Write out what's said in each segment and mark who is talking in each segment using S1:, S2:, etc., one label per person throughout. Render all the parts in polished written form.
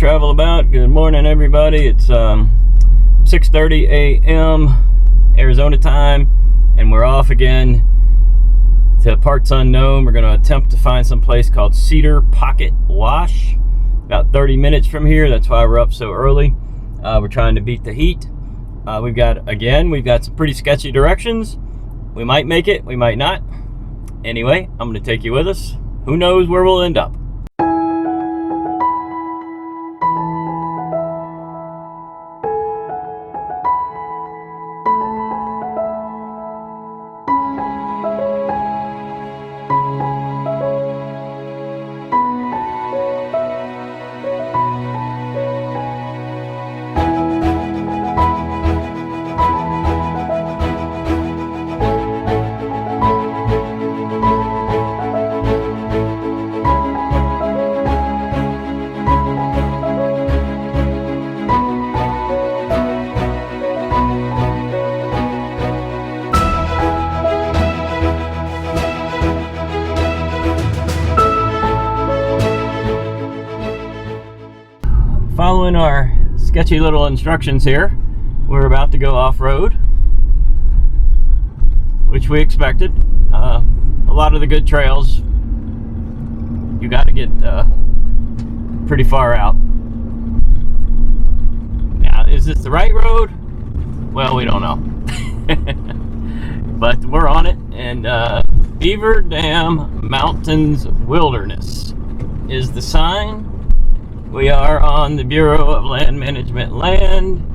S1: travel about. Good morning, everybody. It's 6:30 a.m. Arizona time, and we're off again to parts unknown. We're going to attempt to find some place called Cedar Pocket Wash, about 30 minutes from here. That's why we're up so early. We're trying to beat the heat. We've got some pretty sketchy directions. We might make it, we might not. Anyway, I'm going to take you with us. Who knows where we'll end up. Following our sketchy little instructions here, we're about to go off-road, which we expected. A lot of the good trails, you got to get pretty far out. Now, is this the right road? Well, we don't know. But we're on it, and Beaver Dam Mountains Wilderness is the sign. We are on the Bureau of Land Management land.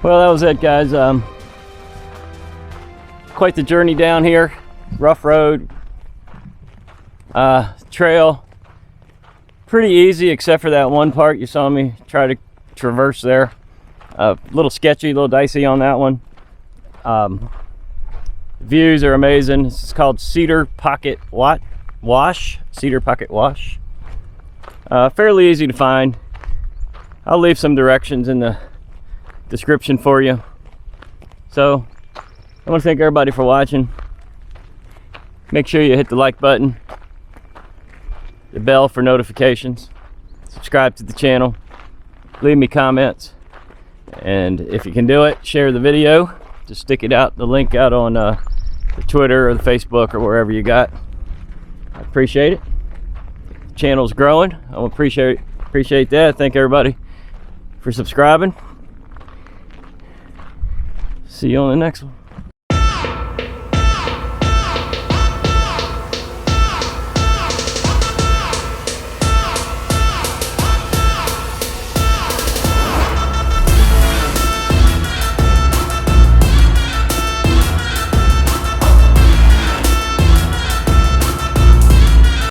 S1: Well, that was it, guys. Quite the journey down here. Rough road. Trail. Pretty easy, except for that one part you saw me try to traverse there. A little sketchy, a little dicey on that one. Views are amazing. This is called Cedar Pocket Wash. Cedar Pocket Wash. Fairly easy to find. I'll leave some directions in the description for you. So I want to thank everybody for watching. Make sure you hit the like button, the bell for notifications, subscribe to the channel, leave me comments, and if you can do it, share the video. Just stick it out, the link out on the Twitter or the Facebook or wherever you got. I appreciate it. The channel's growing. I appreciate that. Thank everybody for subscribing. See you on the next one.